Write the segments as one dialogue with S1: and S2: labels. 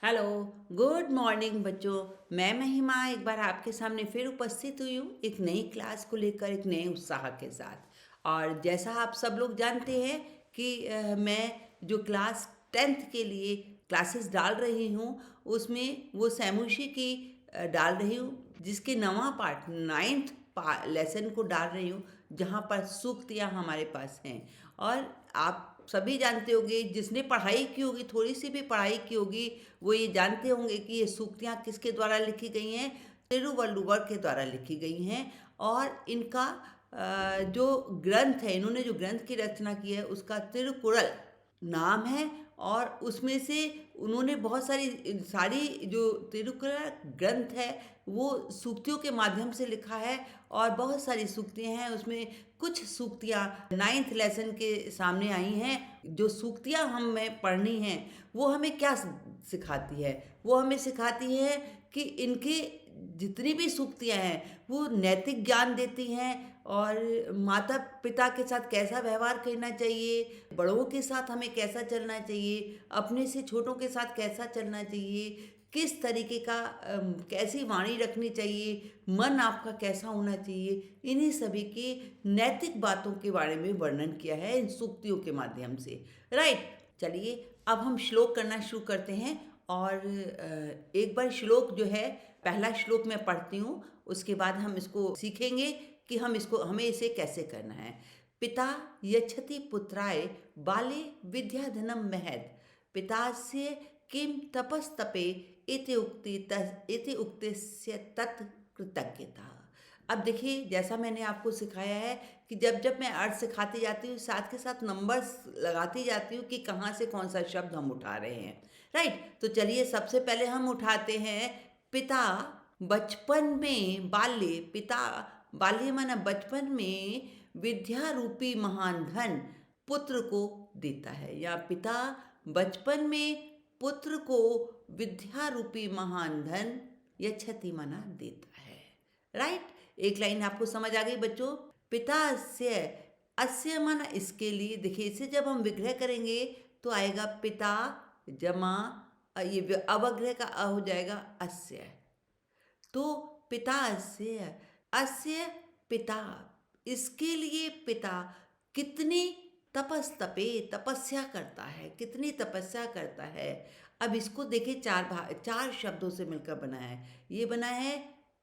S1: Hello, good morning बच्चों। मैं महिमा एक बार आपके सामने फिर उपस्थित हुई हूँ एक नई क्लास को लेकर एक नए उत्साह के साथ। और जैसा आप सब लोग जानते हैं कि मैं जो क्लास 10th के लिए क्लासेस डाल रही हूँ उसमें वो सैमुशी की डाल रही हूँ, जिसके नवा पार्ट 9th लेसन को डाल रही हूँ, जहाँ पर सूक्तियाँ हमारे पास हैं। और आप सभी जानते होंगे, जिसने पढ़ाई की होगी, थोड़ी सी भी पढ़ाई की होगी, वो ये जानते होंगे कि ये सूक्तियाँ किसके द्वारा लिखी गई हैं। तिरुवल्लुवर के द्वारा लिखी गई हैं। और इनका जो ग्रंथ है, इन्होंने जो ग्रंथ की रचना की है उसका तिरुकुறल नाम है। और उसमें से उन्होंने बहुत सारी जो तिरुकुरल ग्रंथ है वो सूक्तियों के माध्यम से लिखा है। और बहुत सारी सूक्तियाँ हैं उसमें। कुछ सूक्तियाँ 9th लेसन के सामने आई हैं। जो सूक्तियाँ हमें पढ़नी हैं वो हमें क्या सिखाती है? वो हमें सिखाती है कि इनके जितनी भी सूक्तियाँ हैं वो नैतिक ज्ञान देती हैं। और माता पिता के साथ कैसा व्यवहार करना चाहिए, बड़ों के साथ हमें कैसा चलना चाहिए, अपने से छोटों के साथ कैसा चलना चाहिए, किस तरीके का कैसी वाणी रखनी चाहिए, मन आपका कैसा होना चाहिए, इन्हीं सभी की नैतिक बातों के बारे में वर्णन किया है इन सूक्तियों के माध्यम से। राइट, चलिए अब हम श्लोक करना शुरू करते हैं। और एक बार श्लोक जो है, पहला श्लोक मैं पढ़ती हूँ, उसके बाद हम इसको सीखेंगे कि हमें इसे कैसे करना है। पिता यच्छति पुत्राय बाले विद्याधनम महद पितास्य किम तपस्तपे इति उक्तिस्य तत् कृतज्ञता। अब देखिए, जैसा मैंने आपको सिखाया है कि जब जब मैं अर्थ सिखाती जाती हूँ साथ के साथ नंबर्स लगाती जाती हूँ कि कहाँ से कौन सा शब्द हम उठा रहे हैं। राइट, तो चलिए सबसे पहले हम उठाते हैं पिता। बचपन में बाल्य, पिता बाल्य माना बचपन में विद्या रूपी महान धन पुत्र को देता है। या पिता बचपन में पुत्र को विद्या रूपी महान धन या क्षति माना देता है। राइट, एक लाइन आपको समझ आ गई बच्चों? पिता से अस्य माना इसके लिए। देखिए, इसे जब हम विग्रह करेंगे तो आएगा पिता जमा ये अवग्रह का अ हो जाएगा अस्य। तो पिता अस्य पिता, इसके लिए पिता कितनी तपस्तपे, तपस्या करता है, कितनी तपस्या करता है। अब इसको देखिए, चार शब्दों से मिलकर बना है। ये बना है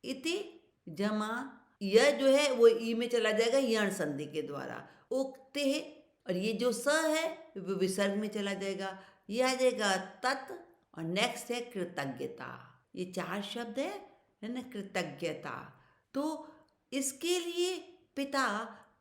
S1: इति जमा, यह जो है वो ई में चला जाएगा यण संधि के द्वारा, उक्ते है। और ये जो स है वो विसर्ग में चला जाएगा, ये आ जाएगा तत्। और नेक्स्ट है कृतज्ञता। ये चार शब्द है ना, कृतज्ञता। तो इसके लिए पिता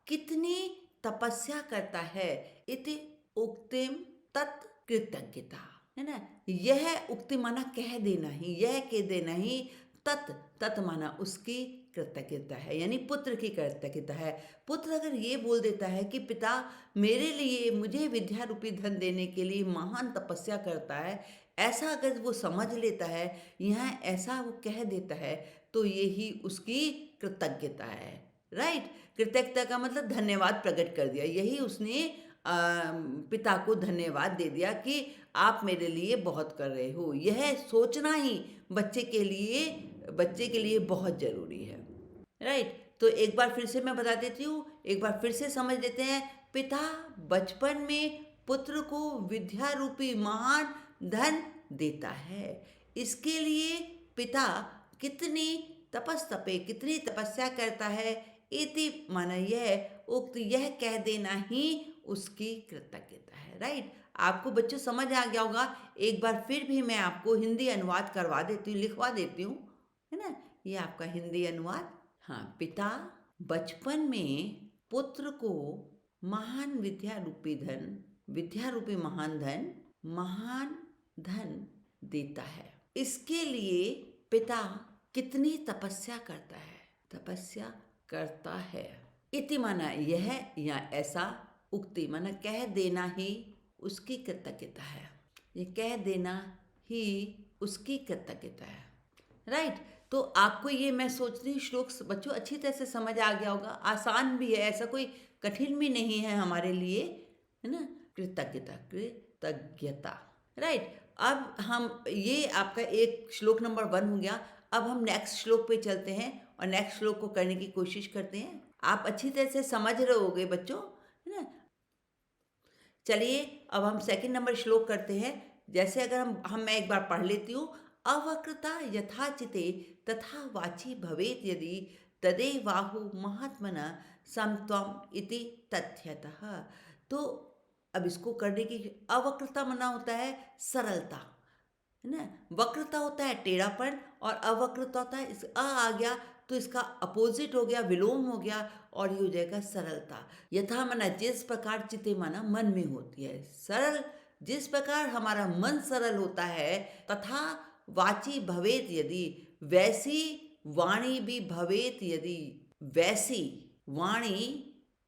S1: कितनी तपस्या करता है, इति उक्तिम तत् कृतज्ञता, है ना। यह उक्ति माना कह देना ही, यह कह देना ही। तत्, तत् माना उसकी कृतज्ञता है, यानी पुत्र की कृतज्ञता है। पुत्र अगर ये बोल देता है कि पिता मेरे लिए, मुझे विद्या रूपी धन देने के लिए महान तपस्या करता है, ऐसा अगर वो समझ लेता है, यहाँ ऐसा वो कह देता है, तो यही उसकी कृतज्ञता है। राइट, कृतज्ञता का मतलब धन्यवाद प्रकट कर दिया। यही उसने पिता को धन्यवाद दे दिया कि आप मेरे लिए बहुत कर रहे हो। यह सोचना ही बच्चे के लिए बहुत ज़रूरी है। राइट, तो एक बार फिर से मैं बता देती हूँ, एक बार फिर से समझ लेते हैं। पिता बचपन में पुत्र को विद्या रूपी महान धन देता है। इसके लिए पिता कितनी तपस्तपे, कितनी तपस्या करता है। इति माना यह, उक्त यह कह देना ही उसकी कृतज्ञता है। राइट, आपको बच्चों समझ आ गया होगा। एक बार फिर भी मैं आपको हिंदी अनुवाद करवा देती हूँ, लिखवा देती हूँ, है ना। ये आपका हिंदी अनुवाद। हाँ, पिता बचपन में पुत्र को महान विद्या रूपी महान धन देता है। इसके लिए पिता कितनी तपस्या करता है। इति माना यह या ऐसा, उक्ति माना कह देना ही उसकी कृतज्ञता है। ये कह देना ही उसकी कृतज्ञता है। राइट, तो आपको ये मैं सोच रही हूँ श्लोक बच्चों अच्छी तरह से समझ आ गया होगा। आसान भी है, ऐसा कोई कठिन भी नहीं है हमारे लिए, है ना। कृतज्ञता, कृतज्ञता। राइट, अब हम ये आपका एक श्लोक नंबर 1 हो गया। अब हम नेक्स्ट श्लोक पे चलते हैं और नेक्स्ट श्लोक को करने की कोशिश करते हैं। आप अच्छी तरह से समझ रहे होगे बच्चों, है ना? चलिए अब हम सेकंड नंबर श्लोक करते हैं। जैसे अगर हम मैं एक बार पढ़ लेती हूँ। अवक्रता यथाचिते तथा वाची भवेत यदि तदेवाहु महात्मना समत्वम इति तथ्यतः। तो अब इसको करने की अवक्रता मना होता है सरलता, है ना? वक्रता होता है टेढ़ापन और अवक्रता होता है, इस आ गया तो इसका अपोजिट हो गया, विलोम हो गया और ये हो जाएगा सरलता। यथा माना जिस प्रकार, चिते माना मन में होती है। सरल, जिस प्रकार हमारा मन सरल होता है, तथा वाची भवेत यदि, वैसी वाणी भी भवेत यदि, वैसी वाणी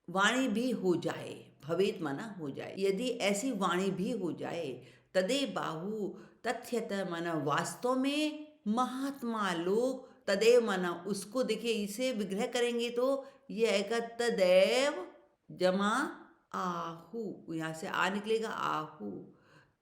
S1: वाणी भी हो जाए। भवेत माना हो जाए, यदि ऐसी वाणी भी हो जाए। तदे बाहु तथ्यत माना वास्तव में, महात्मा लोग, तदेव माना उसको, देखिए इसे विग्रह करेंगे तो ये आएगा तदैव जमा आहु, यहाँ से आ निकलेगा आहु।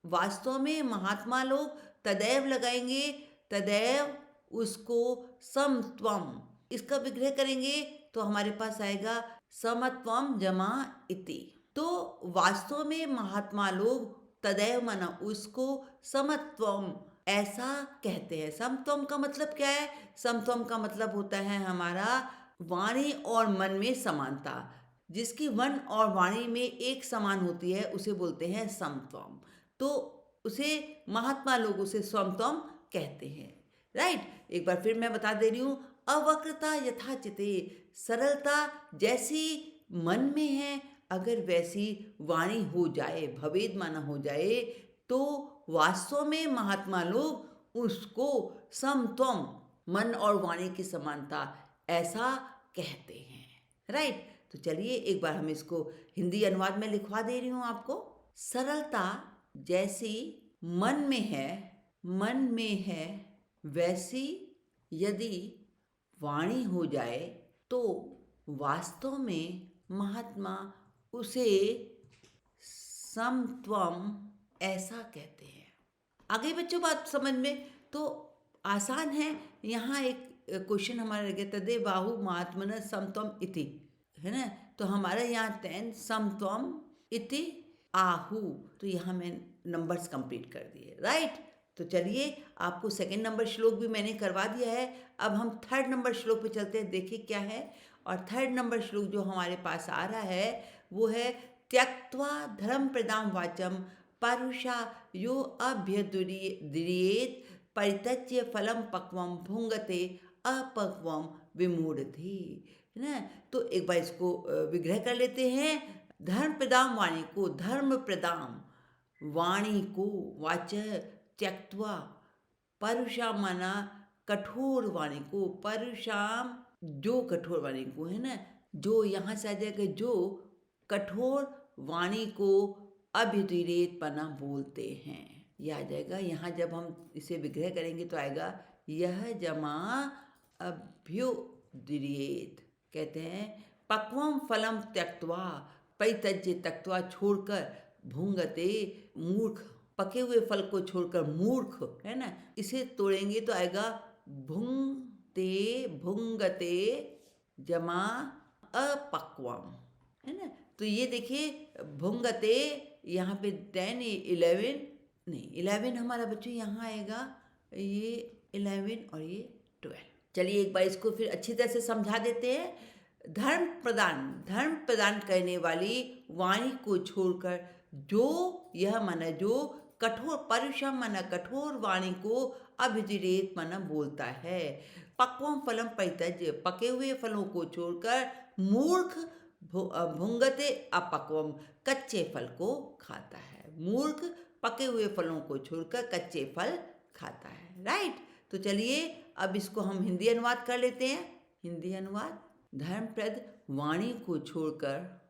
S1: वास्तव में महात्मा लोग, तदैव लगाएंगे, तदैव उसको समत्वम, इसका विग्रह करेंगे तो हमारे पास आएगा समत्वम जमा इति। तो वास्तव में महात्मा लोग, तदैव माना उसको, समत्वम ऐसा कहते हैं। समत्वम का मतलब क्या है? समत्वम का मतलब होता है हमारा वाणी और मन में समानता। जिसकी मन और वाणी में एक समान होती है उसे बोलते हैं समत्वम। तो उसे महात्मा लोग उसे समत्वम कहते हैं। राइट, एक बार फिर मैं बता दे रही हूँ। अवक्रता यथाचिते, सरलता जैसी मन में है अगर वैसी वाणी हो जाए, भवेद माना हो जाए, तो वास्तव में महात्मा लोग उसको समत्वम, मन और वाणी की समानता ऐसा कहते हैं। राइट, तो चलिए एक बार हम इसको हिंदी अनुवाद में लिखवा दे रही हूँ आपको। सरलता जैसी मन में है वैसी यदि वाणी हो जाए तो वास्तव में महात्मा उसे समत्वम ऐसा कहते हैं। आगे बच्चों बात समझ में तो आसान है। यहाँ एक क्वेश्चन हमारा रह गया, तदे बाहु महात्मन समत्वम इति, है ना? तो हमारा यहाँ तेन समत्वम इति आहु, तो यहाँ मैं नंबर्स कंप्लीट कर दिए। राइट, तो चलिए आपको सेकंड नंबर श्लोक भी मैंने करवा दिया है। अब हम थर्ड नंबर श्लोक पे चलते हैं, देखिए क्या है। और थर्ड नंबर श्लोक जो हमारे पास आ रहा है वो है, त्यक्त्वा धर्म प्रदाम वाचम परुषा यो अभ्यदुर्येत परित्यज्य फलम पक्वम भुंगते अपक्वम विमूढ़ति, है ना? तो एक बार इसको विग्रह कर लेते हैं। धर्म प्रदाम वाणी को, धर्म प्रदाम वाणी को, वाच त्यक्त्वा, परुषा माना कठोर वाणी को, परुषाम जो कठोर वाणी को, है ना? जो यहाँ से आ जाएगा, जो कठोर वाणी को अभ्युदीरेत पना बोलते हैं, यह आ जाएगा। यहाँ जब हम इसे विग्रह करेंगे तो आएगा यह जमा अभ्युदीरेत, कहते हैं पक्वम फलम त्यक्त्वा, परित्यज्य त्यक्त्वा छोड़कर, भुंगते मूर्ख, पके हुए फल को छोड़कर मूर्ख, है ना? इसे तोड़ेंगे तो आएगा भुंगते, भुंगते जमा अपक्वम, है ना? तो ये देखिए भुंगते, यहाँ पे 10 11 नहीं 11 हमारा बच्चों यहाँ आएगा, ये 11 और ये 12। चलिए एक बार इसको फिर अच्छी तरह से समझा देते हैं। धर्म प्रदान करने वाली वाणी को छोड़कर, जो यह माना जो कठोर, परुषम माना कठोर वाणी को अभिधिरेत माना बोलता है। पक्वम फलम परित्यज्य, पके हुए फलों को छोड़कर मूर्ख भुंगते अपक्वम, कच्चे फल को खाता है। मूर्ख पके हुए फलों को छोड़कर कच्चे फल खाता है। राइट, तो चलिए अब इसको हम हिंदी अनुवाद कर लेते हैं। हिंदी अनुवाद, धर्मप्रद वाणी को छोड़कर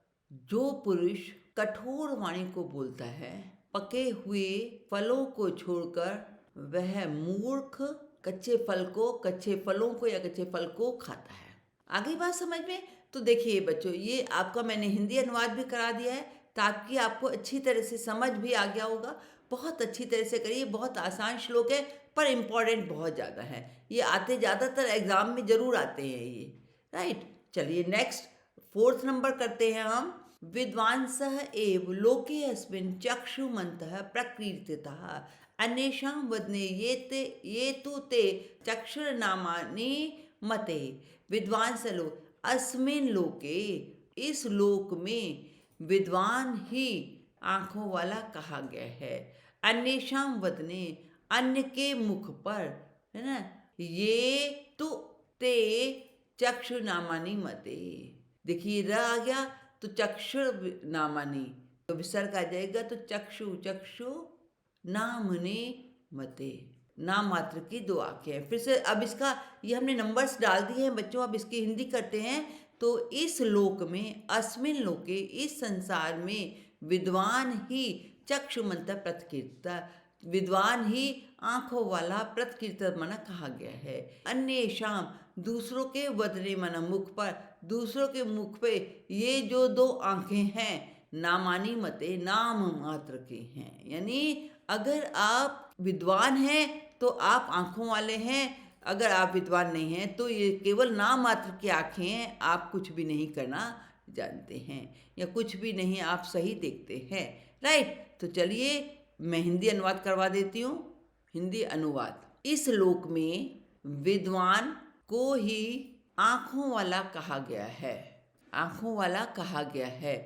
S1: जो पुरुष कठोर वाणी को बोलता है, पके हुए फलों को छोड़कर वह मूर्ख कच्चे फलों को या कच्चे फल को खाता है। आगे बात समझ में? तो देखिए बच्चों, ये आपका मैंने हिंदी अनुवाद भी करा दिया है ताकि आपको अच्छी तरह से समझ भी आ गया होगा। बहुत अच्छी तरह से करिए। बहुत आसान श्लोक है पर इम्पॉर्टेंट बहुत ज़्यादा है। ये आते ज़्यादातर एग्जाम में ज़रूर आते हैं ये, राइट। चलिए नेक्स्ट 4th नंबर करते हैं हम। विद्वांसः एव लोके अस्मिन् चक्षुमन्तः प्रकीर्तितः अन्येषां वदने ये तु ते चक्षुर्नामानि मते। विद्वांस लोग, अस्मिन लोके, इस लोक में, विद्वान ही आंखों वाला कहा गया है। अन्येषां वदने, अन्य के मुख पर, है ना। ये तु ते चक्षु नामानी मते। देखिए र आ गया तो चक्षु नामानी, तो विसर्ग आ जाएगा तो चक्षु चक्षु नामने मते। नाम मात्र की 2 आंखें हैं। फिर से अब इसका ये हमने नंबर्स डाल दिए हैं बच्चों, अब इसकी हिंदी करते हैं। तो इस लोक में, अस्मिन लोके, इस संसार में, विद्वान ही चक्षुमंत प्रतकीर्ता, विद्वान ही आंखों वाला, प्रतकीर्ता मना कहा गया है। अन्य शाम, दूसरों के वदने मना मुख पर, दूसरों के मुख पे ये जो 2 आंखें हैं, नामानी मते, नाम मात्र के हैं। यानी अगर आप विद्वान हैं तो आप आंखों वाले हैं, अगर आप विद्वान नहीं हैं तो ये केवल नाम मात्र की आंखें हैं, आप कुछ भी नहीं करना जानते हैं या कुछ भी नहीं आप सही देखते हैं, राइट। तो चलिए मैं हिंदी अनुवाद करवा देती हूँ। हिंदी अनुवाद। इस लोक में विद्वान को ही आंखों वाला कहा गया है, आंखों वाला कहा गया है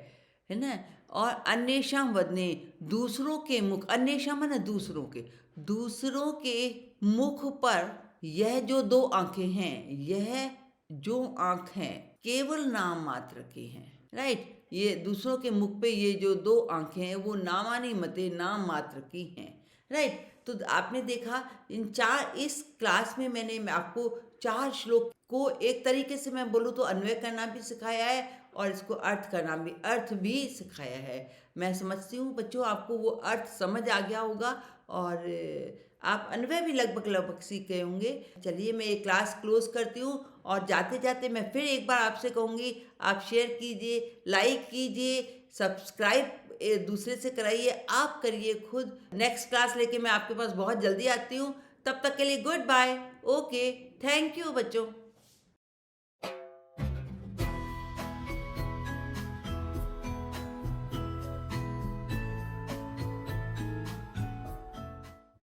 S1: ना। और अन्येषां वदने, दूसरों के मुख, अन्येषां माने दूसरों के, दूसरों के मुख पर यह जो 2 आंखें हैं, यह जो आंख हैं केवल नाम मात्र की हैं, राइट। ये दूसरों के मुख पे ये जो 2 आंखें हैं वो नामानी मते, नाम मात्र की हैं, राइट। तो आपने देखा इस क्लास में मैंने आपको 4 श्लोक को एक तरीके से मैं बोलूँ तो अन्वय करना भी सिखाया है और इसको अर्थ भी सिखाया है। मैं समझती हूँ बच्चों आपको वो अर्थ समझ आ गया होगा और आप अन्वय भी लगभग सीख गए होंगे। चलिए मैं ये क्लास क्लोज करती हूँ और जाते जाते मैं फिर एक बार आपसे कहूँगी, आप शेयर कीजिए, लाइक कीजिए, सब्सक्राइब दूसरे से कराइए, आप करिए खुद। नेक्स्ट क्लास लेके मैं आपके पास बहुत जल्दी आती हूँ। तब तक के लिए goodbye. Okay, thank you बच्चों।